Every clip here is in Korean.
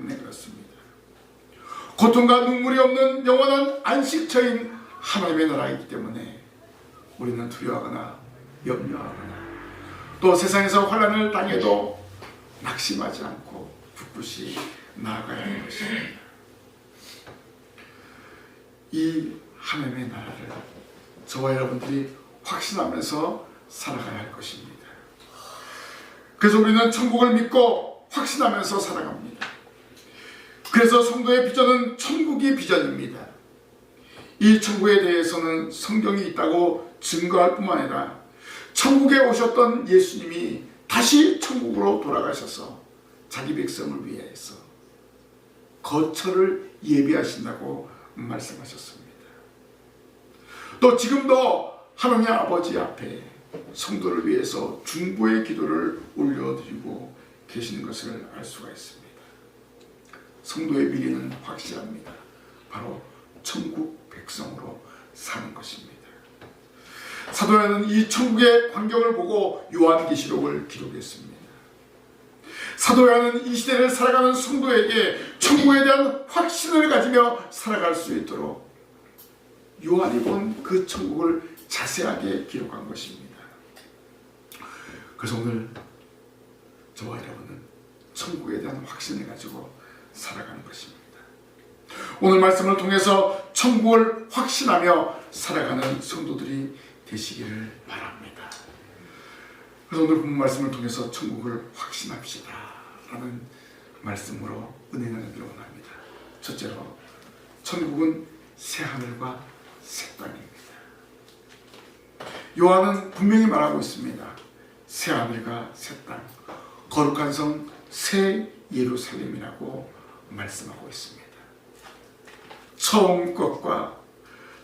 때문에 그렇습니다. 고통과 눈물이 없는 영원한 안식처인 하나님의 나라이기 때문에 우리는 두려워하거나 염려하거나 또 세상에서 환난을 당해도 낙심하지 않고 굳굳이 나아가야 하는 것입니다. 이 하나님의 나라를 저와 여러분들이 확신하면서 살아가야 할 것입니다. 그래서 우리는 천국을 믿고 확신하면서 살아갑니다. 그래서 성도의 비전은 천국이 비전입니다. 이 천국에 대해서는 성경이 있다고 증거할 뿐만 아니라 천국에 오셨던 예수님이 다시 천국으로 돌아가셔서 자기 백성을 위해서 거처를 예비하신다고 말씀하셨습니다. 또 지금도 하나님 아버지 앞에 성도를 위해서 중보의 기도를 올려드리고 계시는 것을 알 수가 있습니다. 성도의 미래는 확실합니다. 바로 천국 백성으로 사는 것입니다. 사도 요한은 이 천국의 광경을 보고 요한계시록을 기록했습니다. 사도 요한은 이 시대를 살아가는 성도에게 천국에 대한 확신을 가지며 살아갈 수 있도록 요한이 본 그 천국을 자세하게 기록한 것입니다. 그래서 오늘 저와 여러분은 천국에 대한 확신을 가지고 살아가는 것입니다. 오늘 말씀을 통해서 천국을 확신하며 살아가는 성도들이 되시기를 바랍니다. 그래서 오늘 본 말씀을 통해서 천국을 확신합시다 라는 말씀으로 은혜 나누기를 원합니다. 첫째로, 천국은 새하늘과 새 땅입니다. 요한은 분명히 말하고 있습니다. 새하늘과 새 땅, 거룩한 성 새 예루살렘이라고 말씀하고 있습니다. 처음 것과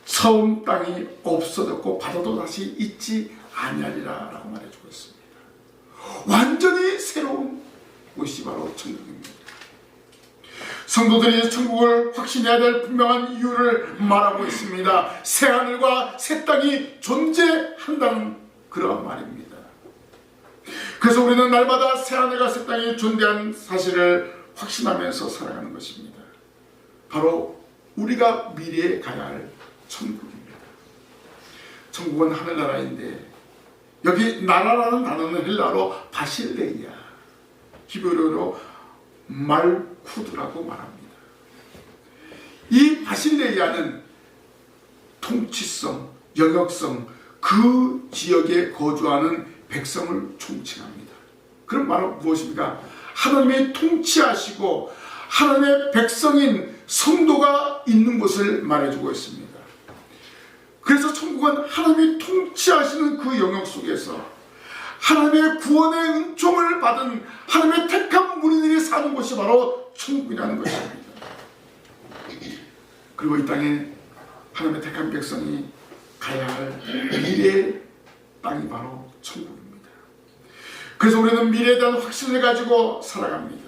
처음 땅이 없어졌고 바다도 다시 있지 아니하리라 라고 말해주고 있습니다. 완전히 새로운 곳이 바로 천국입니다. 성도들이 천국을 확신해야 될 분명한 이유를 말하고 있습니다. 새하늘과 새 땅이 존재한다는 그런 말입니다. 그래서 우리는 날마다 새하늘과 새 땅이 존재한 사실을 확신하면서 살아가는 것입니다. 바로 우리가 미래에 가야 할 천국입니다. 천국은 하늘나라인데 여기 나라라는 단어는 헬라어로 바실레이아, 히브리어로 말쿠드라고 말합니다. 이 바실레이아는 통치성, 영역성, 그 지역에 거주하는 백성을 총칭합니다. 그럼 바로 무엇입니까? 하나님이 통치하시고 하나님의 백성인 성도가 있는 곳을 말해주고 있습니다. 그래서 천국은 하나님이 통치하시는 그 영역 속에서 하나님의 구원의 은총을 받은 하나님의 택한 무리들이 사는 곳이 바로 천국이라는 것입니다. 그리고 이 땅에 하나님의 택한 백성이 가야 할 미래의 땅이 바로 천국입니다. 그래서 우리는 미래에 대한 확신을 가지고 살아갑니다.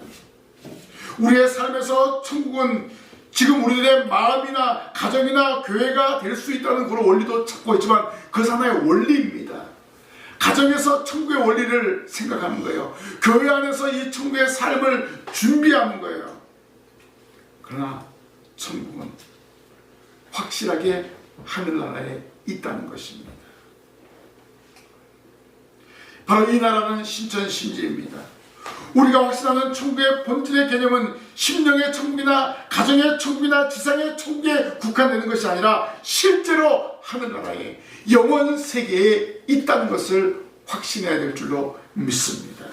우리의 삶에서 천국은 지금 우리들의 마음이나 가정이나 교회가 될 수 있다는 그런 원리도 찾고 있지만 그것은 하나의 원리입니다. 가정에서 천국의 원리를 생각하는 거예요. 교회 안에서 이 천국의 삶을 준비하는 거예요. 그러나 천국은 확실하게 하늘나라에 있다는 것입니다. 바로 이 나라는 신천신지입니다. 우리가 확신하는 천국의 본질의 개념은 심령의 천국이나 가정의 천국이나 지상의 천국에 국한되는 것이 아니라 실제로 하늘나라에 영원 세계에 있다는 것을 확신해야 될 줄로 믿습니다.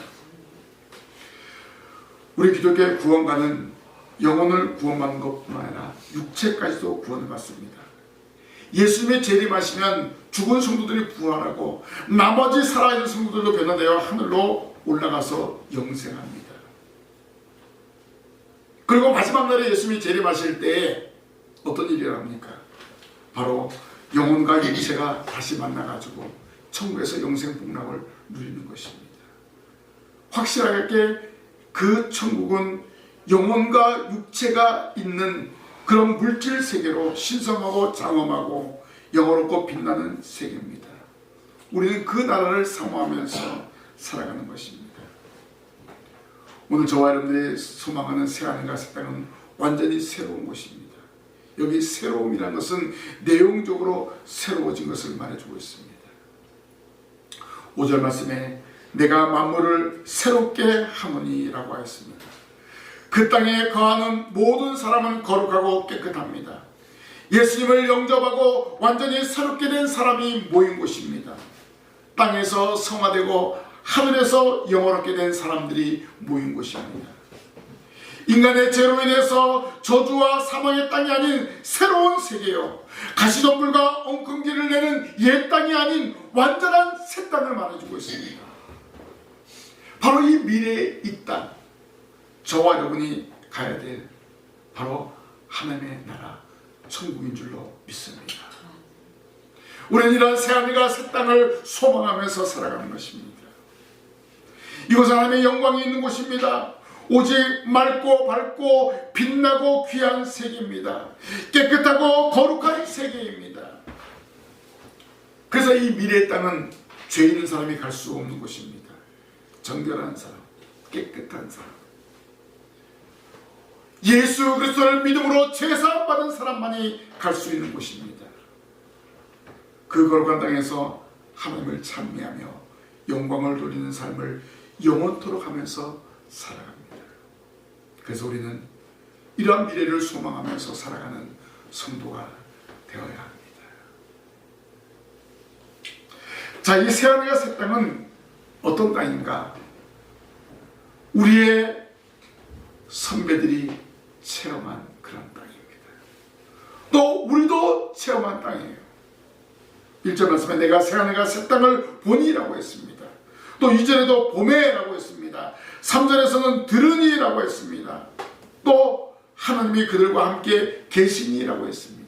우리 기독교의 구원과는 영혼을 구원받는 것뿐만 아니라 육체까지도 구원을 받습니다. 예수님의 재림하시면 죽은 성도들이 부활하고 나머지 살아있는 성도들도 변화되어 하늘로 올라가서 영생합니다. 그리고 마지막 날에 예수님이 재림하실 때 어떤 일이 일어납니까? 바로 영혼과 육체가 다시 만나가지고 천국에서 영생 복락을 누리는 것입니다. 확실하게 그 천국은 영혼과 육체가 있는 그런 물질 세계로 신성하고 장엄하고 영원롭고 빛나는 세계입니다. 우리는 그 나라를 사모하면서 살아가는 것입니다. 오늘 저와 여러분들이 소망하는 새하늘과 새 땅은 완전히 새로운 곳입니다. 여기 새로움이라는 것은 내용적으로 새로워진 것을 말해주고 있습니다. 5절 말씀에 내가 만물을 새롭게 하노니라고 하였습니다. 그 땅에 거하는 모든 사람은 거룩하고 깨끗합니다. 예수님을 영접하고 완전히 새롭게 된 사람이 모인 곳입니다. 땅에서 성화되고 하늘에서 영원하게 된 사람들이 모인 곳입니다. 인간의 죄로 인해서 저주와 사망의 땅이 아닌 새로운 세계요, 가시덤불과 엉겅기를 내는 옛 땅이 아닌 완전한 새 땅을 말해주고 있습니다. 바로 이 미래의 이 땅, 저와 여러분이 가야 될 바로 하나님의 나라 천국인 줄로 믿습니다. 우리는 이러한 새하늘과 새 땅을 소망하면서 살아가는 것입니다. 이곳은 하나님의 영광이 있는 곳입니다. 오직 맑고 밝고 빛나고 귀한 세계입니다. 깨끗하고 거룩한 세계입니다. 그래서 이 미래의 땅은 죄 있는 사람이 갈 수 없는 곳입니다. 정결한 사람, 깨끗한 사람, 예수 그리스도를 믿음으로 제사함 받은 사람만이 갈 수 있는 곳입니다. 그 거룩한 땅에서 하나님을 찬미하며 영광을 돌리는 삶을 영원토록 하면서 살아갑니다. 그래서 우리는 이러한 미래를 소망하면서 살아가는 성도가 되어야 합니다. 자, 이 새하늘과 새 땅은 어떤 땅인가? 우리의 선배들이 체험한 그런 땅입니다. 또 우리도 체험한 땅이에요. 1절 말씀에 내가 새하늘과 새 땅을 보니라고 했습니다. 또 2절에도 보매라고 했습니다. 3절에서는 들으니라고 했습니다. 또 하나님이 그들과 함께 계시니라고 했습니다.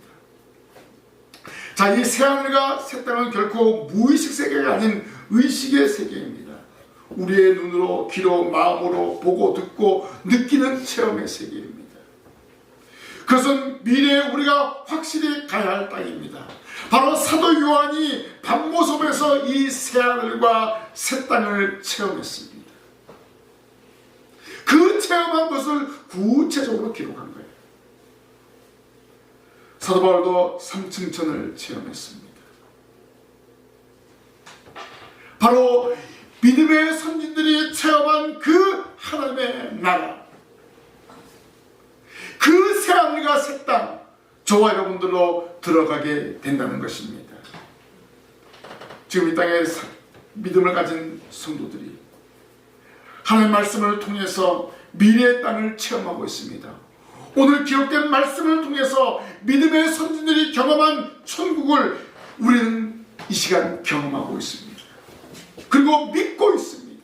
자, 이 새하늘과 새 땅은 결코 무의식 세계가 아닌 의식의 세계입니다. 우리의 눈으로, 귀로, 마음으로 보고 듣고 느끼는 체험의 세계입니다. 그것은 미래에 우리가 확실히 가야 할 땅입니다. 바로 사도 요한이 밤모섬에서 이 새하늘과 새 땅을 체험했습니다. 그 체험한 것을 구체적으로 기록한 거예요. 사도 바울도 삼층천을 체험했습니다. 바로 믿음의 선진들이 체험한 그 하나님의 나라, 그 새하늘과 새 땅, 저와 여러분들로 들어가게 된다는 것입니다. 지금 이 땅에 믿음을 가진 성도들이 하나님의 말씀을 통해서 미래의 땅을 체험하고 있습니다. 오늘 기록된 말씀을 통해서 믿음의 선진들이 경험한 천국을 우리는 이 시간 경험하고 있습니다. 그리고 믿고 있습니다.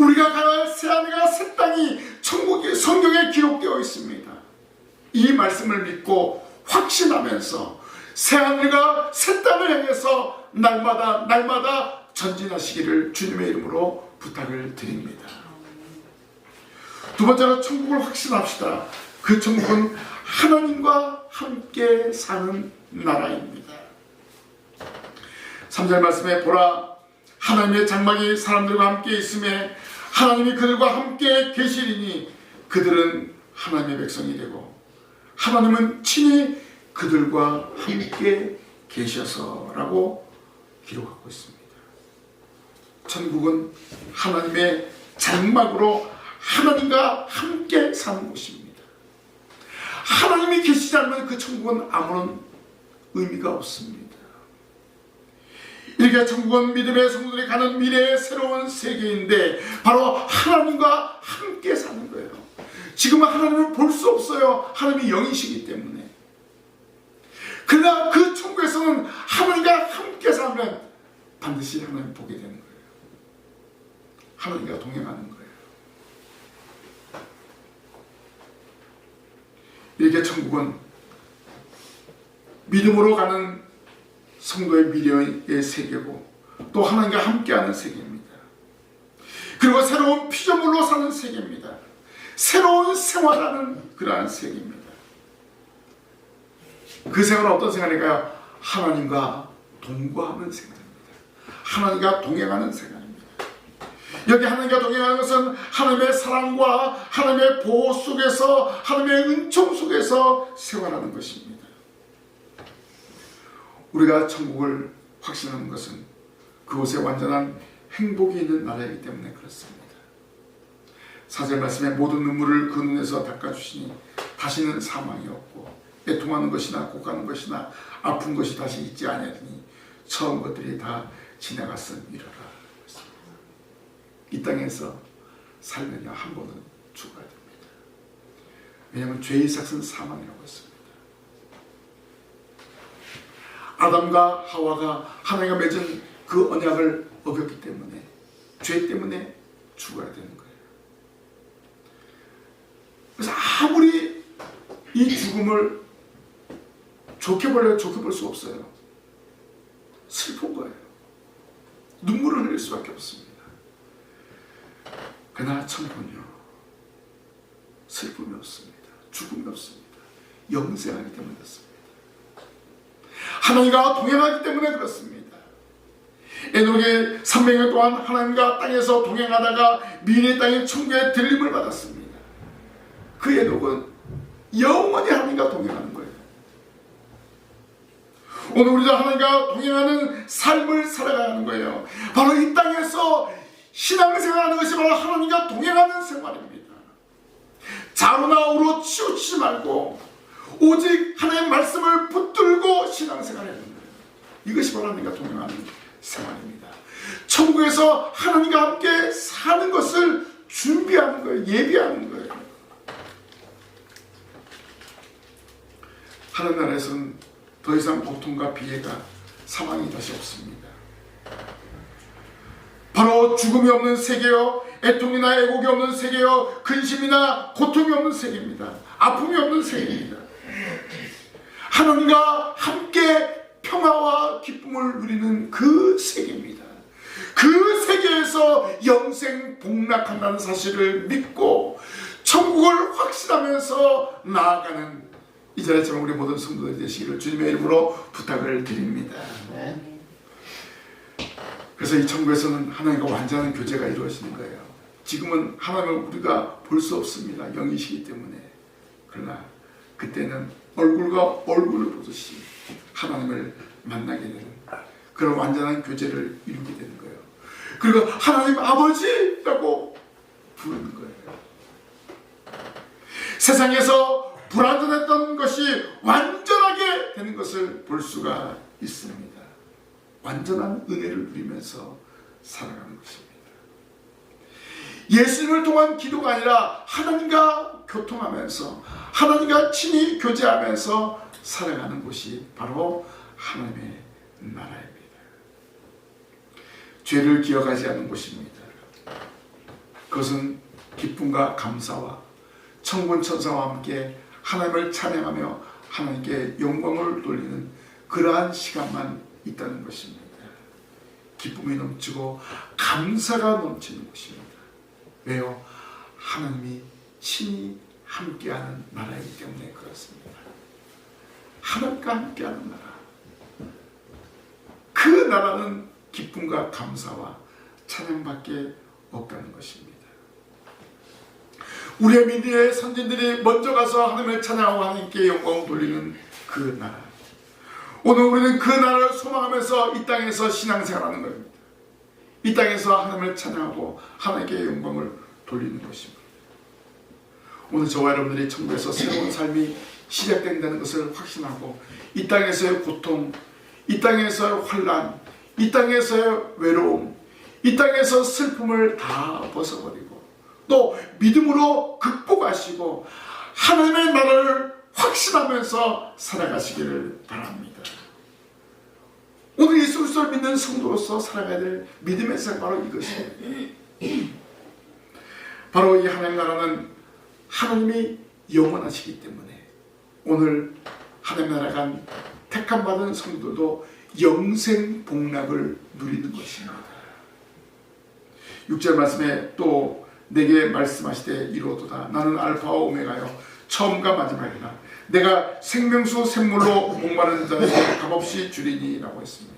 우리가 가야 새하늘과 새 땅이 천국의 성경에 기록되어 있습니다. 이 말씀을 믿고 확신하면서 새하늘과 새 땅을 향해서 날마다 전진하시기를 주님의 이름으로 부탁을 드립니다. 두 번째로 천국을 확신합시다. 그 천국은 하나님과 함께 사는 나라입니다. 3절 말씀에 보라, 하나님의 장막이 사람들과 함께 있음에 하나님이 그들과 함께 계시리니 그들은 하나님의 백성이 되고 하나님은 친히 그들과 함께 계셔서라고 기록하고 있습니다. 천국은 하나님의 장막으로 하나님과 함께 사는 곳입니다. 하나님이 계시지 않으면 그 천국은 아무런 의미가 없습니다. 이렇게 천국은 믿음의 성도들이 가는 미래의 새로운 세계인데 바로 하나님과 함께 사는 거예요. 지금은 하나님을 볼 수 없어요. 하나님이 영이시기 때문에. 그러나 그 천국에서는 하나님과 함께 살면 반드시 하나님을 보게 되는 거예요. 하나님과 동행하는 거예요. 이렇게 천국은 믿음으로 가는 성도의 미래의 세계고 또 하나님과 함께하는 세계입니다. 그리고 새로운 피조물로 사는 세계입니다. 새로운 생활하는 그러한 세계입니다. 그 생활은 어떤 생활일까요? 하나님과 동거하는 생활입니다. 하나님과 동행하는 생활입니다. 여기 하나님과 동행하는 것은 하나님의 사랑과 하나님의 보호 속에서, 하나님의 은총 속에서 생활하는 것입니다. 우리가 천국을 확신하는 것은 그곳에 완전한 행복이 있는 나라이기 때문에 그렇습니다. 4절 말씀에 모든 눈물을 그 눈에서 닦아주시니 다시는 사망이 없고 애통하는 것이나 곡하는 것이나 아픈 것이 다시 있지 아니하니 처음 것들이 다 지나갔음이로라. 이 땅에서 살면요 한 번은 죽어야 됩니다. 왜냐하면 죄의 삭은 사망이라고 했습니다. 아담과 하와가 하나님과 맺은 그 언약을 어겼기 때문에 죄 때문에 죽어야 되는 거예요. 그래서 아무리 이 죽음을 좋게 볼래야 좋게 볼 수 없어요. 슬픈 거예요. 눈물을 흘릴 수밖에 없습니다. 그러나 천국은요 슬픔이 없습니다. 죽음이 없습니다. 영생하기 때문에 그렇습니다. 하나님과 동행하기 때문에 그렇습니다. 에녹의 300년 동안 하나님과 땅에서 동행하다가 미래 땅의 천국의 들림을 받았습니다. 그 에녹은 영원히 하나님과 동행하는 거예요. 오늘 우리도 하나님과 동행하는 삶을 살아가는 거예요. 바로 이 땅에서 신앙생활하는 것이 바로 하나님과 동행하는 생활입니다. 좌로나 우로 치우치지 말고 오직 하나님의 말씀을 붙들고 신앙생활하는 거예요. 이것이 바로 하나님과 동행하는 생활입니다. 천국에서 하나님과 함께 사는 것을 준비하는 거예요. 예비하는 거예요. 하늘 나라에서는 더 이상 고통과 비애가 사망이 다시 없습니다. 바로 죽음이 없는 세계요, 애통이나 애곡이 없는 세계요, 근심이나 고통이 없는 세계입니다. 아픔이 없는 세계입니다. 하나님과 함께 평화와 기쁨을 누리는 그 세계입니다. 그 세계에서 영생 복락한다는 사실을 믿고 천국을 확신하면서 나아가는 이 자리처럼 우리 모든 성도들이 되시기를 주님의 이름으로 부탁을 드립니다. 그래서 이 천국에서는 하나님과 완전한 교제가 이루어지는 거예요. 지금은 하나님을 우리가 볼 수 없습니다. 영이시기 때문에. 그러나 그때는 얼굴과 얼굴을 보듯이 하나님을 만나게 되는 그런 완전한 교제를 이루게 되는 거예요. 그리고 하나님 아버지라고 부르는 거예요. 세상에서 불완전했던 것이 완전하게 되는 것을 볼 수가 있습니다. 완전한 은혜를 누리면서 살아가는 것입니다. 예수님을 통한 기도가 아니라 하나님과 교통하면서 하나님과 친히 교제하면서 살아가는 곳이 바로 하나님의 나라입니다. 죄를 기억하지 않는 곳입니다. 그것은 기쁨과 감사와 천군 천사와 함께 하나님을 찬양하며 하나님께 영광을 돌리는 그러한 시간만 있다는 것입니다. 기쁨이 넘치고 감사가 넘치는 것입니다. 왜요? 하나님이 친히 함께하는 나라이기 때문에 그렇습니다. 하나님과 함께하는 나라. 그 나라는 기쁨과 감사와 찬양밖에 없다는 것입니다. 우리의 민리의 선진들이 먼저 가서 하나님을 찬양하고 하나님께 영광을 돌리는 그 나라. 오늘 우리는 그 나라를 소망하면서 이 땅에서 신앙생활하는 겁니다. 이 땅에서 하나님을 찬양하고 하나님께 영광을 돌리는 것입니다. 오늘 저와 여러분들이 천국에서 새로운 삶이 시작된다는 것을 확신하고 이 땅에서의 고통, 이 땅에서의 환난, 이 땅에서의 외로움, 이 땅에서 슬픔을 다 벗어버리고 또 믿음으로 극복하시고 하나님의 나라를 확신하면서 살아가시기를 바랍니다. 오늘 예수 그리스도를 믿는 성도로서 살아가야 될 믿음의 삶 바로 이것이에요. 바로 이 하나님 나라는 하나님이 영원하시기 때문에 오늘 하나님 나라가 택함 받은 성도도 영생 복락을 누리는 것입니다. 6절 말씀에 또 내게 말씀하시되 이루어도다. 나는 알파와 오메가요 처음과 마지막이라. 내가 생명수 샘물로 목마른 자에게 값없이 주리니 라고 했습니다.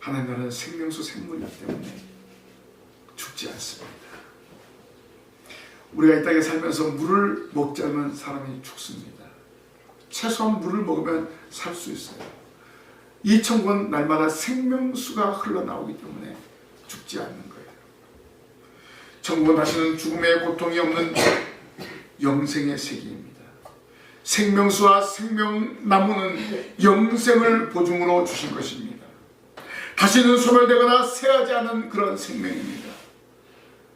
하나님 나라는 생명수 샘물이기 때문에 죽지 않습니다. 우리가 이 땅에 살면서 물을 먹지 않으면 사람이 죽습니다. 최소한 물을 먹으면 살 수 있어요. 이 천국은 날마다 생명수가 흘러나오기 때문에 죽지 않는 거예요. 천국은 다시는 죽음의 고통이 없는 영생의 세계입니다. 생명수와 생명나무는 영생을 보증으로 주신 것입니다. 다시는 소멸되거나 쇠하지 않은 그런 생명입니다.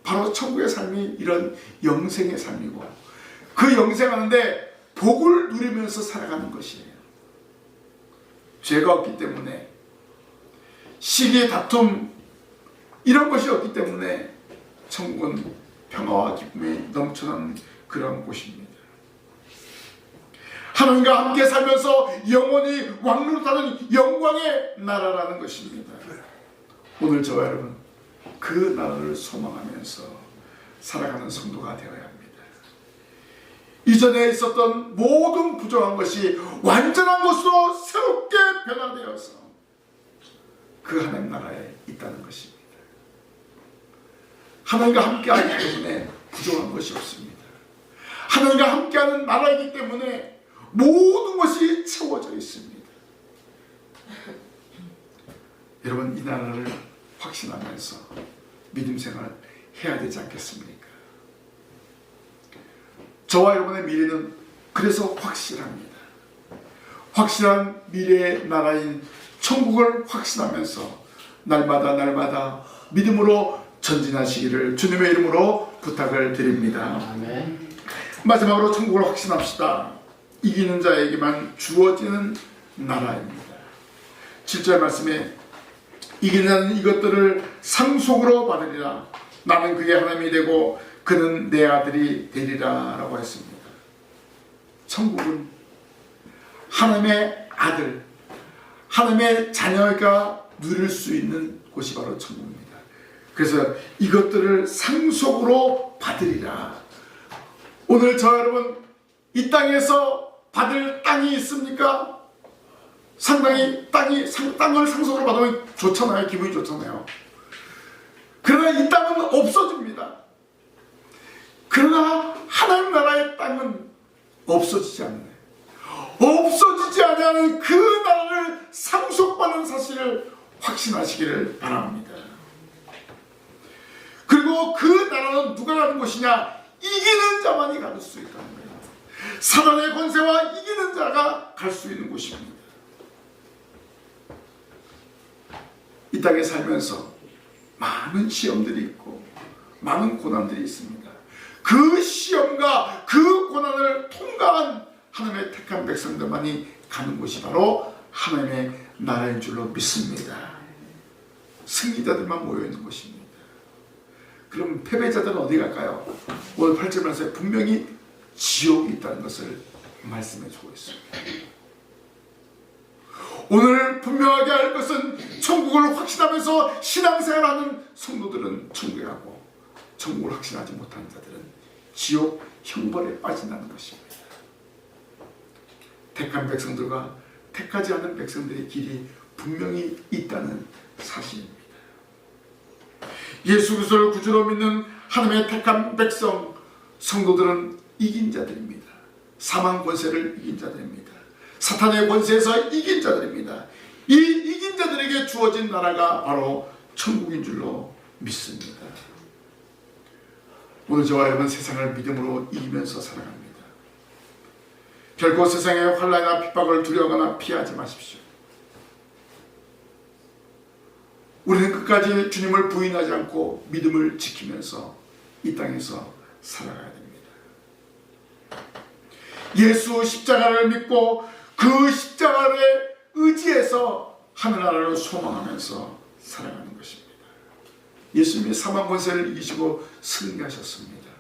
바로 천국의 삶이 이런 영생의 삶이고, 그 영생하는데 복을 누리면서 살아가는 것이에요. 죄가 없기 때문에, 시기, 다툼 이런 것이 없기 때문에 천국은 평화와 기쁨이 넘쳐나는 그런 곳입니다. 하나님과 함께 살면서 영원히 왕노릇하는 영광의 나라라는 것입니다. 오늘 저와 여러분 그 나라를 소망하면서 살아가는 성도가 되어야 합니다. 이전에 있었던 모든 부정한 것이 완전한 것으로 새롭게 변화되어서 그 하나님 나라에 있다는 것입니다. 하나님과 함께하기 때문에 부정한 것이 없습니다. 하나님과 함께하는 나라이기 때문에 모든 것이 채워져 있습니다. 여러분, 이 나라를 확신하면서 믿음 생활 해야 되지 않겠습니까? 저와 여러분의 미래는 그래서 확실합니다. 확실한 미래의 나라인 천국을 확신하면서 날마다 믿음으로 전진하시기를 주님의 이름으로 부탁을 드립니다. 아멘. 마지막으로 천국을 확신합시다. 이기는 자에게만 주어지는 나라입니다. 7절 말씀에 이기는 자는 이것들을 상속으로 받으리라. 나는 그의 하나님이 되고 그는 내 아들이 되리라 라고 했습니다. 천국은 하나님의 아들, 하나님의 자녀가 누릴 수 있는 곳이 바로 천국입니다. 그래서 이것들을 상속으로 받으리라. 오늘 저 여러분 이 땅에서 받을 땅이 있습니까? 상당히 땅을 상속으로 받으면 좋잖아요. 기분이 좋잖아요. 그러나 이 땅은 없어집니다. 그러나 하나님 나라의 땅은 없어지지 않아요. 없어지지 않는 그 나라를 상속받는 사실을 확신하시기를 바랍니다. 그리고 그 나라는 누가 가는 곳이냐? 이기는 자만이 갈 수 있다는 거예요. 사단의 권세와 이기는 자가 갈 수 있는 곳입니다. 이 땅에 살면서 많은 시험들이 있고 많은 고난들이 있습니다. 그 시험과 그 고난을 통과한 하나님의 택한 백성들만이 가는 곳이 바로 하나님의 나라인 줄로 믿습니다. 승리자들만 모여있는 곳입니다. 그럼 패배자들은 어디 갈까요? 오늘 8절 말씀에 분명히 지옥이 있다는 것을 말씀해 주고 있습니다. 오늘 분명하게 할 것은 천국을 확신하면서 신앙생활하는 성도들은 천국에 가고 천국을 확신하지 못하는 자들은 지옥 형벌에 빠진다는 것입니다. 택한 백성들과 택하지 않은 백성들의 길이 분명히 있다는 사실입니다. 예수 그리스도를 구주로 믿는 하나님의 택한 백성 성도들은 이긴 자들입니다. 사망 권세를 이긴 자들입니다. 사탄의 권세에서 이긴 자들입니다. 이 이긴 자들에게 주어진 나라가 바로 천국인 줄로 믿습니다. 오늘 저와 여러분 세상을 믿음으로 이기면서 살아갑니다. 결코 세상의 환난이나 핍박을 두려워하거나 피하지 마십시오. 우리는 끝까지 주님을 부인하지 않고 믿음을 지키면서 이 땅에서 살아가야 됩니다. 예수 십자가를 믿고 그 십자가를 의지해서 하늘나라를 소망하면서 살아가는 것입니다. 예수님이 사망 권세를 이기시고 승리하셨습니다.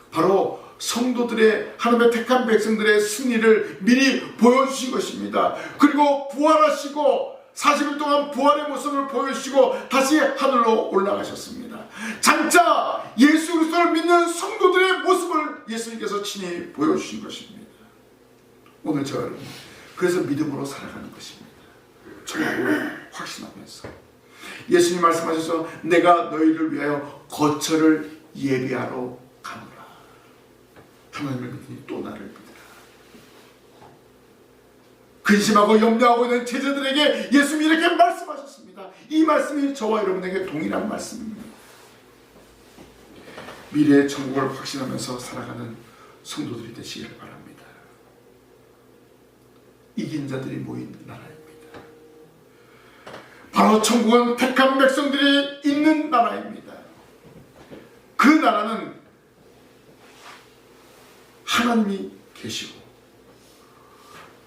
바로 성도들의 하나님의 택한 백성들의 승리를 미리 보여주신 것입니다. 그리고 부활하시고 40일 동안 부활의 모습을 보여주시고 다시 하늘로 올라가셨습니다. 장차 예수 그리스도를 믿는 성도들의 모습을 예수님께서 친히 보여주신 것입니다. 오늘 저 여러분 그래서 믿음으로 살아가는 것입니다. 천국을 확신하면서 예수님 말씀하셔서 내가 너희를 위하여 거처를 예비하러 가노라. 하나님을 믿으니 또 나를 믿으라. 근심하고 염려하고 있는 제자들에게 예수님이 이렇게 말씀하셨습니다. 이 말씀이 저와 여러분에게 동일한 말씀입니다. 미래의 천국을 확신하면서 살아가는 성도들이 되시기를 바랍니다. 이긴 자들이 모인 나라입니다. 바로 천국은 택한 백성들이 있는 나라입니다. 그 나라는 하나님이 계시고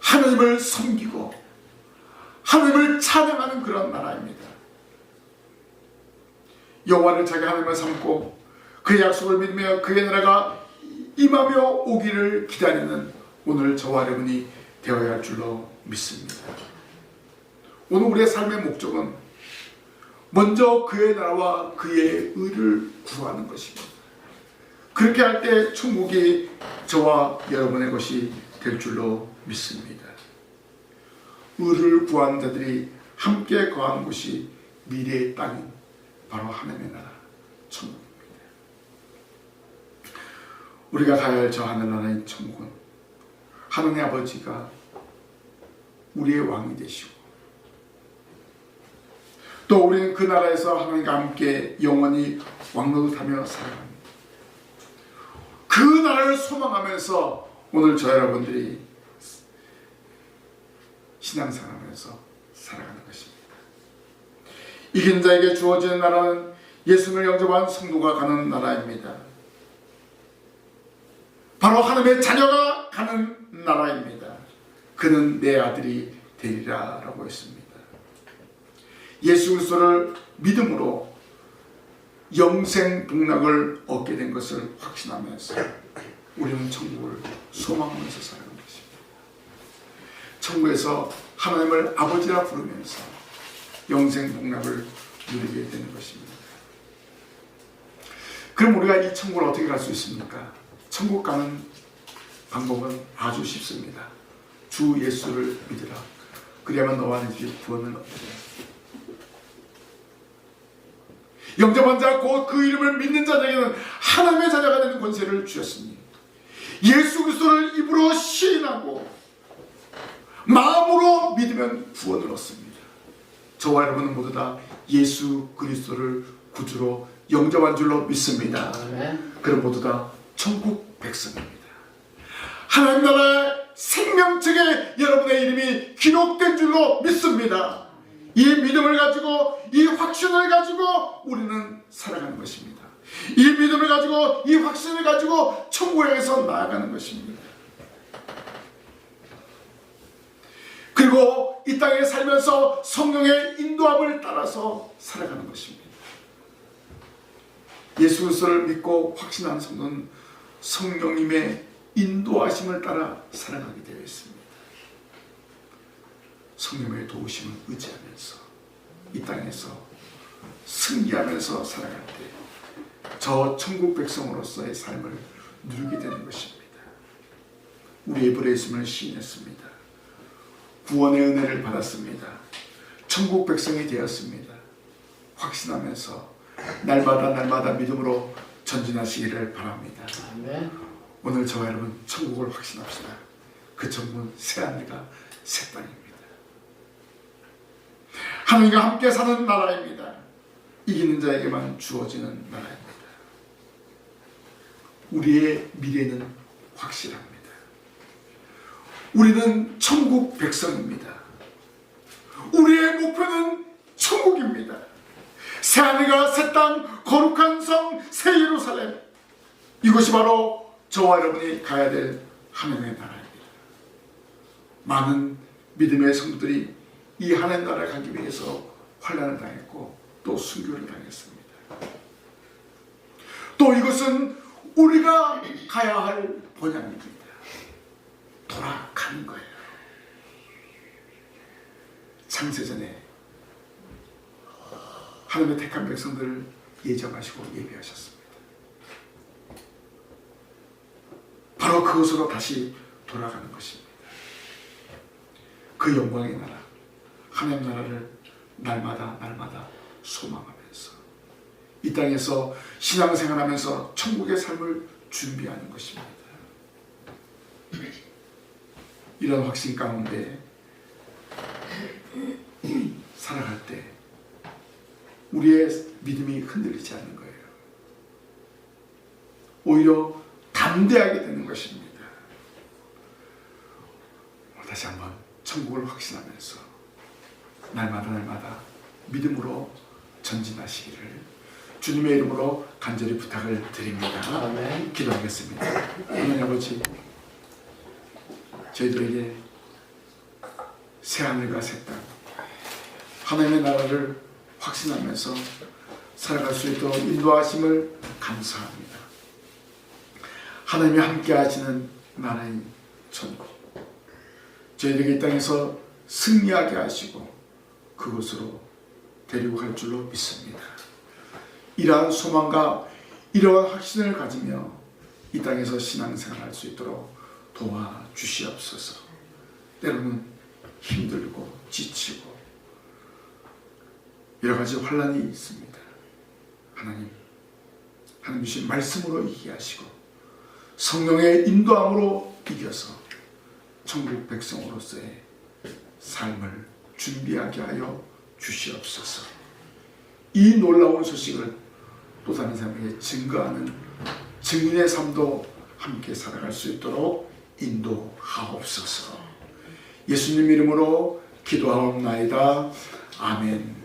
하나님을 섬기고 하나님을 찬양하는 그런 나라입니다. 여호와를 자기 하나님을 삼고 그의 약속을 믿으며 그의 나라가 임하며 오기를 기다리는 오늘 저와 여러분이 되어야 할 줄로 믿습니다. 오늘 우리의 삶의 목적은 먼저 그의 나라와 그의 의를 구하는 것입니다. 그렇게 할 때 천국이 저와 여러분의 것이 될 줄로 믿습니다. 의를 구하는 자들이 함께 거하는 곳이 미래의 땅인 바로 하나님의 나라 천국입니다. 우리가 가야 할 저 하늘나라인 천국은 하나님 아버지가 우리의 왕이 되시고 또 우리는 그 나라에서 하나님과 함께 영원히 왕노릇하며 살아갑니다. 그 나라를 소망하면서 오늘 저 여러분들이 신앙생활하면서 살아가는 것입니다. 이긴 자에게 주어지는 나라는 예수님을 영접한 성도가 가는 나라입니다. 바로 하나님의 자녀가 가는 나라입니다. 그는 내 아들이 되리라 라고 했습니다. 예수 그리스도를 믿음으로 영생 복락을 얻게 된 것을 확신하면서 우리는 천국을 소망하면서 살아가는 것입니다. 천국에서 하나님을 아버지라 부르면서 영생 복락을 누리게 되는 것입니다. 그럼 우리가 이 천국을 어떻게 갈 수 있습니까? 천국 가는 방법은 아주 쉽습니다. 주 예수를 믿으라. 그래야만 너와 내 집이 구원을 얻으리라. 영접한 자 곧 그 이름을 믿는 자에게는 하나님의 자녀가 되는 권세를 주셨으니 예수 그리스도를 입으로 시인하고 마음으로 믿으면 구원을 얻습니다. 저와 여러분은 모두 다 예수 그리스도를 구주로 영접한 줄로 믿습니다. 그럼 모두 다 천국 백성입니다. 하나님 나라의 생명책에 여러분의 이름이 기록된 줄로 믿습니다. 이 믿음을 가지고 이 확신을 가지고 우리는 살아가는 것입니다. 이 믿음을 가지고 이 확신을 가지고 천국에서 나아가는 것입니다. 그리고 이 땅에 살면서 성령의 인도함을 따라서 살아가는 것입니다. 예수 그리스도를 믿고 확신한 성도는 성령님의 인도하심을 따라 살아가게 되어 있습니다. 성령의 도우심을 의지하면서 이 땅에서 승리하면서 살아갈 때 저 천국 백성으로서의 삶을 누리게 되는 것입니다. 우리 에브레이즘을 시인했습니다. 구원의 은혜를 받았습니다. 천국 백성이 되었습니다. 확신하면서 날마다 믿음으로 전진하시기를 바랍니다. 오늘 저와 여러분 천국을 확신합시다. 그 천국은 새하늘과 새 땅입니다. 하나님과 함께 사는 나라입니다. 이기는 자에게만 주어지는 나라입니다. 우리의 미래는 확실합니다. 우리는 천국 백성입니다. 우리의 목표는 천국입니다. 새하늘과 새 땅, 거룩한 성, 새 예루살렘, 이것이 바로 저와 여러분이 가야 될 하나님의 나라입니다. 많은 믿음의 성도들이 이 하나님 나라에 가기 위해서 환난을 당했고 또 순교를 당했습니다. 또 이것은 우리가 가야 할 본향입니다. 돌아가는 거예요. 창세전에 하나님의 택한 백성들을 예정하시고 예비하셨습니다. 바로 그것으로 다시 돌아가는 것입니다. 그 영광의 나라, 하나님 나라를 날마다 소망하면서 이 땅에서 신앙생활하면서 천국의 삶을 준비하는 것입니다. 이런 확신 가운데 살아갈 때 우리의 믿음이 흔들리지 않는 거예요. 오히려 담대하게 되는 것입니다. 다시 한번 천국을 확신하면서 날마다 믿음으로 전진하시기를 주님의 이름으로 간절히 부탁을 드립니다. 아멘. 기도하겠습니다. 하나님 아버지, 저희들에게 새하늘과 새 땅, 하나님의 나라를 확신하면서 살아갈 수 있도록 인도하심을 감사합니다. 하나님이 함께 하시는 나라인 천국, 저희들에게 이 땅에서 승리하게 하시고 그곳으로 데리고 갈 줄로 믿습니다. 이러한 소망과 이러한 확신을 가지며 이 땅에서 신앙생활할 수 있도록 도와주시옵소서. 때로는 힘들고 지치고 여러 가지 환난이 있습니다. 하나님 주신 말씀으로 이기게 하시고 성령의 인도함으로 이겨서 천국 백성으로서의 삶을 준비하게 하여 주시옵소서. 이 놀라운 소식을 또 다른 사람에게 증거하는 증인의 삶도 함께 살아갈 수 있도록 인도하옵소서. 예수님 이름으로 기도하옵나이다. 아멘.